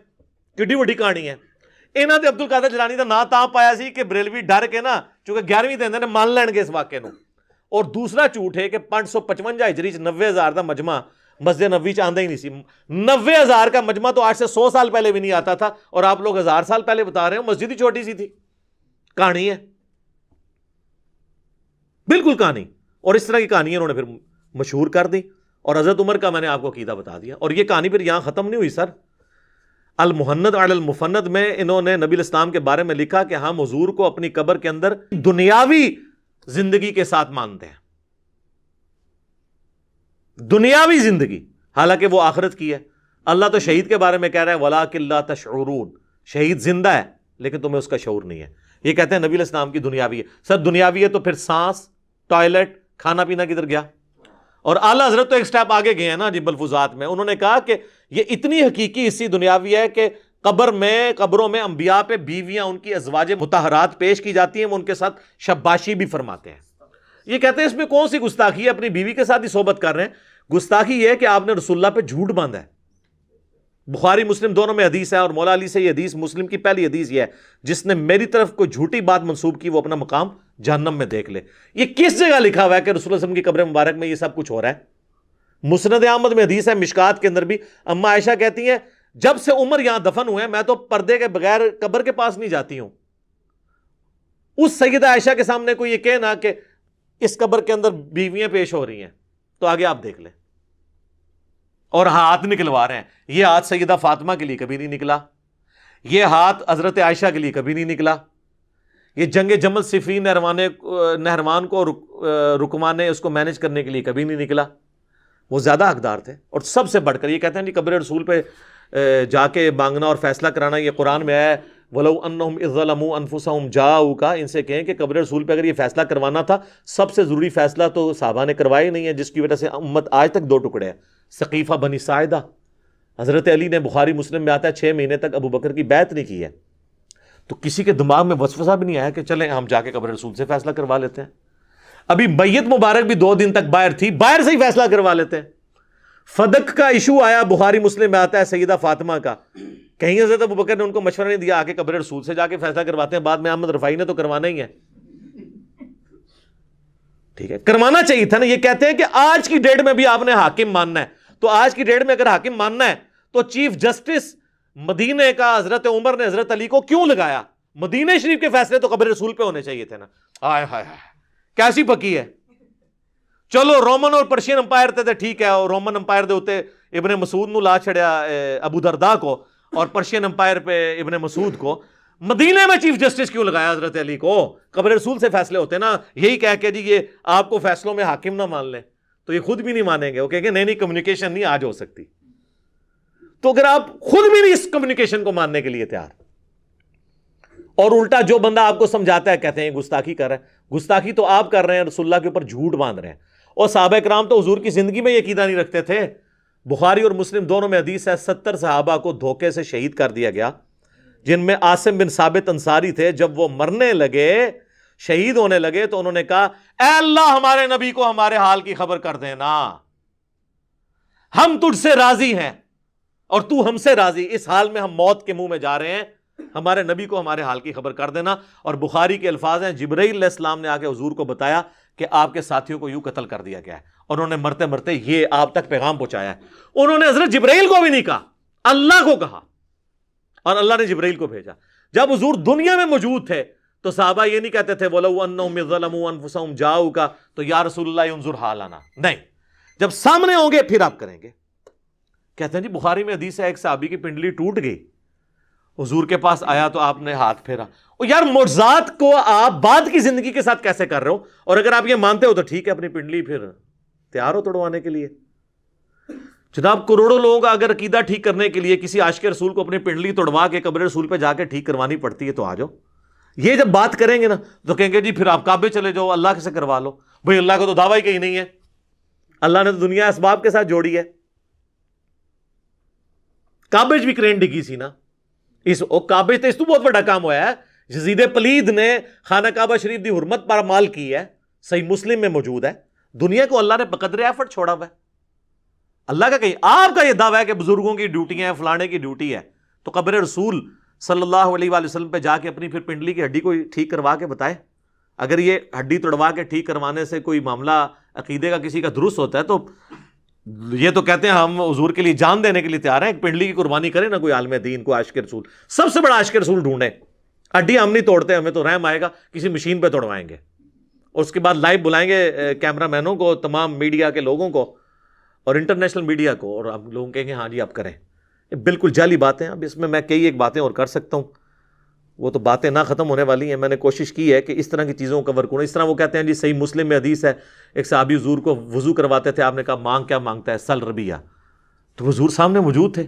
کڈی وڈی کہانی ہے۔ انہاں تے عبد القادر جیلانی دا نام تاں پایا سی کہ بریلوی ڈر کے نا چونکہ 11ویں دن نے مان لین گے اس واقعے نو، اور دوسرا جھوٹ ہے کہ 555 ہجری 90,000 دا مجمع مسجد نبوی چ آندا ہی نہیں سی۔ 90,000 کا مجمع تو آج سے 100 سال پہلے بھی نہیں آتا تھا، اور آپ لوگ 1000 سال پہلے بتا رہے ہیں مسجد ہی چھوٹی سی تھی۔ کہانی ہے، بالکل کہانی، اور اس طرح کی کہانی انہوں نے پھر مشہور کر دی، اور حضرت عمر کا میں نے آپ کو عقیدہ بتا دیا۔ اور یہ کہانی پھر یہاں ختم نہیں ہوئی سر، المحند علی المفند میں انہوں نے نبی الاسلام کے بارے میں لکھا کہ ہم حضور کو اپنی قبر کے اندر دنیاوی زندگی کے ساتھ مانتے ہیں، دنیاوی زندگی، حالانکہ وہ آخرت کی ہے۔ اللہ تو شہید کے بارے میں کہہ رہا ہے وَلَٰكِن لَا تَشْعُرُونَ، شہید زندہ ہے لیکن تمہیں اس کا شعور نہیں ہے۔ یہ کہتے ہیں نبی الاسلام کی دنیاوی ہے۔ سر دنیاوی ہے تو پھر سانس، ٹوائلٹ، کھانا پینا کدھر گیا؟ اور اعلیٰ حضرت تو ایک سٹیپ آگے گئے ہیں نا جی ملفوظات میں، انہوں نے کہا کہ یہ اتنی حقیقی حصی دنیاوی ہے کہ قبروں میں انبیاء پہ بیویاں ان کی ازواج مطہرات پیش کی جاتی ہیں، وہ ان کے ساتھ شباشی بھی فرماتے ہیں۔ یہ کہتے ہیں اس میں کون سی گستاخی ہے، اپنی بیوی کے ساتھ ہی صحبت کر رہے ہیں۔ گستاخی یہ ہے کہ آپ نے رسول اللہ پہ جھوٹ باندھا ہے۔ بخاری مسلم دونوں میں حدیث ہے، اور مولا علی سے یہ حدیث، مسلم کی پہلی حدیث یہ ہے جس نے میری طرف کوئی جھوٹی بات منسوب کی وہ اپنا مقام جہنم میں دیکھ لے۔ یہ کس جگہ لکھا ہوا ہے کہ رسول اللہ صلی اللہ علیہ وسلم کی قبر مبارک میں یہ سب کچھ ہو رہا ہے؟ مسند احمد میں حدیث ہے، مشکات کے اندر بھی اما عائشہ کہتی ہیں جب سے عمر یہاں دفن ہوئے ہیں میں تو پردے کے بغیر قبر کے پاس نہیں جاتی ہوں۔ اس سیدہ عائشہ کے سامنے کوئی یہ کہنا کہ اس قبر کے اندر بیویاں پیش ہو رہی ہیں تو آگے آپ دیکھ لیں، اور ہاتھ نکلوا رہے ہیں۔ یہ ہاتھ سیدہ فاطمہ کے لیے کبھی نہیں نکلا، یہ ہاتھ حضرت عائشہ کے لیے کبھی نہیں نکلا، یہ جنگ جمل صفین نہروان کو رکمان اس کو مینج کرنے کے لیے کبھی نہیں نکلا۔ وہ زیادہ حقدار تھے، اور سب سے بڑھ کر یہ کہتے ہیں جی قبر رسول پہ جا کے مانگنا اور فیصلہ کرانا، یہ قرآن میں ہے وَلَوْ أَنَّهُمْ إِذْ ظَلَمُوا أَنفُسَهُمْ جَاءُوكَ، ان سے کہیں کہ قبر رسول پہ اگر یہ فیصلہ کروانا تھا، سب سے ضروری فیصلہ تو صحابہ نے کروایا نہیں ہے، جس کی وجہ سے امت آج تک دو ٹکڑے ہیں۔ ثقیفہ بنی ساعدہ، حضرت علی نے بخاری مسلم میں آتا ہے 6 مہینے تک ابو بکر کی بیعت نہیں کی ہے، تو کسی کے دماغ میں وسوسہ بھی نہیں آیا کہ چلیں ہم جا کے قبر رسول سے فیصلہ کروا لیتے ہیں۔ ابھی میت مبارک بھی 2 دن تک باہر تھی، باہر سے ہی فیصلہ کروا لیتے ہیں۔ فدق کا ایشو آیا، بخاری مسلم میں آتا ہے سیدہ فاطمہ کا، کہیں حضرت ابو بکر نے ان کو مشورہ نہیں دیا، آ کے قبر رسول سے جا کے فیصلہ کرواتے ہیں، بعد میں احمد رفاعی نے تو کروانا ہی ہے۔ ٹھیک ہے، کروانا چاہیے تھا نا۔ یہ کہتے ہیں کہ آج کی ڈیٹ میں بھی آپ نے حاکم ماننا ہے، تو آج کی ڈیٹ میں اگر حاکم ماننا ہے تو چیف جسٹس مدینے کا حضرت عمر نے حضرت علی کو کیوں لگایا؟ مدینہ شریف کے فیصلے تو قبر رسول پہ ہونے چاہیے تھے نا۔ ہائے ہائے ہائے کیسی پکی ہے۔ چلو رومن اور پرشین امپائر تے ٹھیک ہے، اور رومن امپائر دے ہوتے ابن مسعود نو لا چھڑیا ابو درداء کو، اور پرشین امپائر پہ ابن مسعود کو۔ مدینے میں چیف جسٹس کیوں لگایا حضرت علی کو؟ قبر رسول سے فیصلے ہوتے نا۔ یہی کہہ کے جی یہ آپ کو فیصلوں میں حاکم نہ مان لیں تو یہ خود بھی نہیں مانیں گے، وہ کہیں گے نہیں کمیونیکیشن نہیں آج ہو سکتی۔ تو اگر آپ خود بھی نہیں اس کمیونیکیشن کو ماننے کے لیے تیار، اور الٹا جو بندہ آپ کو سمجھاتا ہے کہتے ہیں گستاخی کر رہے ہیں، گستاخی تو آپ کر رہے ہیں، رسول اللہ کے اوپر جھوٹ باندھ رہے ہیں۔ اور صحابہ کرام تو حضور کی زندگی میں یہ عقیدہ نہیں رکھتے تھے۔ بخاری اور مسلم دونوں میں حدیث ہے 70 صحابہ کو دھوکے سے شہید کر دیا گیا، جن میں عاصم بن ثابت انصاری تھے۔ جب وہ مرنے لگے، شہید ہونے لگے، تو انہوں نے کہا اے اللہ ہمارے نبی کو ہمارے حال کی خبر کر دینا، ہم تجھ سے راضی ہیں اور تو ہم سے راضی، اس حال میں ہم موت کے منہ میں جا رہے ہیں، ہمارے نبی کو ہمارے حال کی خبر کر دینا۔ اور بخاری کے الفاظ ہیں جبرائیل علیہ السلام نے آ کے حضور کو بتایا کہ آپ کے ساتھیوں کو یوں قتل کر دیا گیا ہے، اور انہوں نے مرتے مرتے یہ آپ تک پیغام پہنچایا ہے۔ انہوں نے حضرت جبرائیل کو بھی نہیں کہا، اللہ کو کہا، اور اللہ نے جبرائیل کو بھیجا۔ جب حضور دنیا میں موجود تھے تو صحابہ یہ نہیں کہتے تھے وَلَوْ أَنَّهُمْ ظَلَمُوا أَنفُسَهُمْ جَاءُوكَ تو یا رسول اللہ انظر حالنا، نہیں، جب سامنے ہوں گے پھر آپ کریں گے۔ کہتے ہیں جی بخاری میں حدیث ہے ایک صحابی کی پنڈلی ٹوٹ گئی، حضور کے پاس آیا تو آپ نے ہاتھ پھیرا۔ اور یار معجزات کو آپ بعد کی زندگی کے ساتھ کیسے کر رہے ہو؟ اور اگر آپ یہ مانتے ہو تو ٹھیک ہے، اپنی پنڈلی پھر تیار ہو توڑوانے کے لیے۔ جناب کروڑوں لوگوں کا اگر عقیدہ ٹھیک کرنے کے لیے کسی عاشق رسول کو اپنی پنڈلی توڑوا کے قبر رسول پہ جا کے ٹھیک کروانی پڑتی ہے تو آ جاؤ۔ یہ جب بات کریں گے نا تو کہیں گے جی پھر آپ کعبے چلے جاؤ، اللہ سے کروا لو۔ بھئی اللہ کا تو دعویٰ ہی کہیں نہیں ہے، اللہ نے تو دنیا اسباب کے ساتھ جوڑی ہے۔ کعبے بھی کرین ڈگی سی نا، اس کعبے تے اس تو بہت بڑا کام ہوا ہے۔ یزید پلید نے خانہ کعبہ شریف دی حرمت پر مال کی ہے، صحیح مسلم میں موجود ہے۔ دنیا کو اللہ نے بقدر ایفرٹ چھوڑا ہوا ہے۔ اللہ کا کہیں آپ کا یہ دعویٰ ہے کہ بزرگوں کی ڈیوٹیاں ہیں، فلانے کی ڈیوٹی ہے، تو قبر رسول صلی اللہ علیہ وآلہ وسلم پہ جا کے اپنی پھر پنڈلی کی ہڈی کو ٹھیک کروا کے بتائے۔ اگر یہ ہڈی توڑوا کے ٹھیک کروانے سے کوئی معاملہ عقیدے کا کسی کا درست ہوتا ہے تو یہ تو کہتے ہیں ہم حضور کے لیے جان دینے کے لیے تیار ہیں، ایک پنڈلی کی قربانی کرے نا کوئی عالم دین، کوئی عاشق رسول، سب سے بڑا عاشق رسول ڈھونڈے۔ ہڈی ہم نہیں توڑتے، ہمیں تو رحم آئے گا کسی مشین پہ توڑوائیں گے، اور اس کے بعد لائیو بلائیں گے کیمرہ مینوں کو، تمام میڈیا کے لوگوں کو اور انٹرنیشنل میڈیا کو، اور ہم لوگوں کہیں گے ہاں جی آپ کریں۔ یہ بالکل جعلی باتیں۔ اب اس میں کئی ایک باتیں اور کر سکتا ہوں، وہ تو باتیں نہ ختم ہونے والی ہیں۔ میں نے کوشش کی ہے کہ اس طرح کی چیزوں کو کور کروں۔ اس طرح وہ کہتے ہیں جی صحیح مسلم میں حدیث ہے ایک صحابی حضور کو وضو کرواتے تھے، آپ نے کہا مانگ کیا مانگتا ہے؟ سل ربیہ۔ تو حضور سامنے موجود تھے،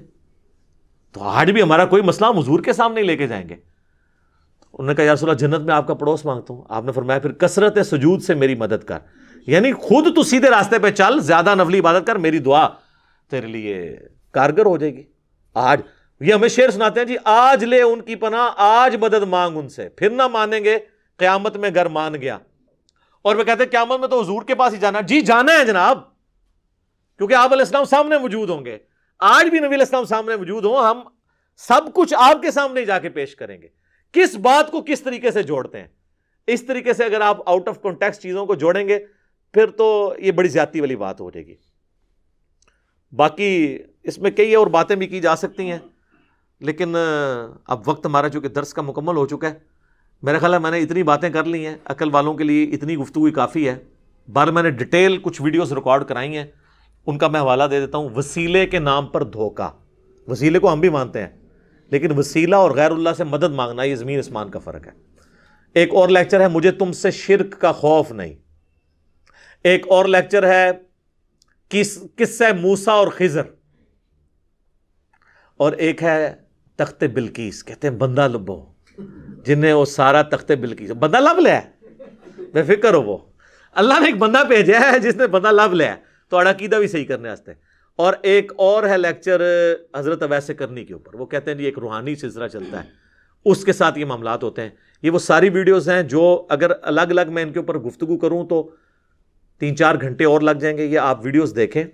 تو آج بھی ہمارا کوئی مسئلہ ہم حضور کے سامنے لے کے جائیں گے۔ انہوں نے کہا یا رسول اللہ جنت میں آپ کا پڑوس مانگتا ہوں۔ آپ نے فرمایا پھر کثرت سجود سے میری مدد کر، یعنی خود تو سیدھے راستے پہ چل، زیادہ نفلی عبادت کر، میری دعا تیرے لیے کارگر ہو جائے گی۔ آج یہ ہمیں شعر سناتے ہیں جی آج لے ان کی پناہ، آج مدد مانگ ان سے، پھر نہ مانیں گے قیامت میں گر مان گیا۔ اور وہ کہتے ہیں قیامت میں تو حضور کے پاس ہی جانا۔ جی جانا ہے جناب، کیونکہ آپ علیہ السلام سامنے موجود ہوں گے۔ آج بھی نبی علیہ السلام سامنے موجود ہوں، ہم سب کچھ آپ کے سامنے ہی جا کے پیش کریں گے۔ کس بات کو کس طریقے سے جوڑتے ہیں؟ اس طریقے سے اگر آپ آؤٹ آف کانٹیکسٹ چیزوں کو جوڑیں گے پھر تو یہ بڑی زیادتی والی بات ہو جائے گی۔ باقی اس میں کئی اور باتیں بھی کی جا سکتی ہیں، لیکن اب وقت ہمارا چونکہ درس کا مکمل ہو چکا ہے، میرا خیال ہے میں نے اتنی باتیں کر لی ہیں، عقل والوں کے لیے اتنی گفتگو کافی ہے۔ بار میں نے ڈیٹیل کچھ ویڈیوز ریکارڈ کرائی ہیں، ان کا میں حوالہ دے دیتا ہوں۔ وسیلے کے نام پر دھوکہ، وسیلے کو ہم بھی مانتے ہیں لیکن وسیلہ اور غیر اللہ سے مدد مانگنا یہ زمین اسمان کا فرق ہے۔ ایک اور لیکچر ہے مجھے تم سے شرک کا خوف نہیں، ایک اور لیکچر ہے قصہ موسیٰ اور خضر، اور ایک ہے تخت بلقیس۔ کہتے ہیں بندہ لبو جنہیں وہ سارا تخت بلقیس بندہ لب لیا ہے، بے فکر ہو، وہ اللہ نے ایک بندہ بھیجا ہے جس نے بندہ لب لیا ہے تو عقیدہ بھی صحیح کرنے واسطے۔ اور ایک اور ہے لیکچر حضرت اویس کرنی کے اوپر، وہ کہتے ہیں جی ایک روحانی سلسلہ چلتا ہے، اس کے ساتھ یہ معاملات ہوتے ہیں۔ یہ وہ ساری ویڈیوز ہیں جو اگر الگ الگ میں ان کے اوپر گفتگو کروں تو 3-4 گھنٹے اور لگ جائیں گے۔ یہ آپ ویڈیوز دیکھیں۔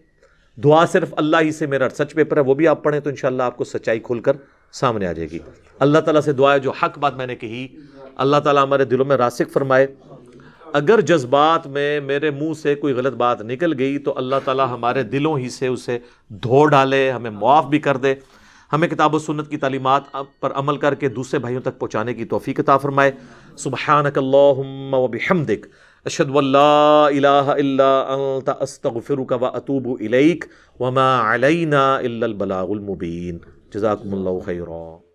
دعا صرف اللہ ہی سے میرا ریسرچ پیپر ہے، وہ بھی آپ پڑھیں تو انشاءاللہ آپ کو سچائی کھل کر سامنے آ جائے گی۔ اللہ تعالیٰ سے دعا ہے جو حق بات میں نے کہی اللہ تعالیٰ ہمارے دلوں میں راسخ فرمائے۔ اگر جذبات میں میرے منہ سے کوئی غلط بات نکل گئی تو اللہ تعالیٰ ہمارے دلوں ہی سے اسے دھو ڈالے، ہمیں معاف بھی کر دے، ہمیں کتاب و سنت کی تعلیمات پر عمل کر کے دوسرے بھائیوں تک پہنچانے کی توفیق عطا فرمائے۔ سبحانک اللہم و بحمدک، اشہد ان لا الہ الا انت، استغفرک و اتوب الیک، وما علینا الا البلاغ المبین۔ جزاکم اللہ خیرا۔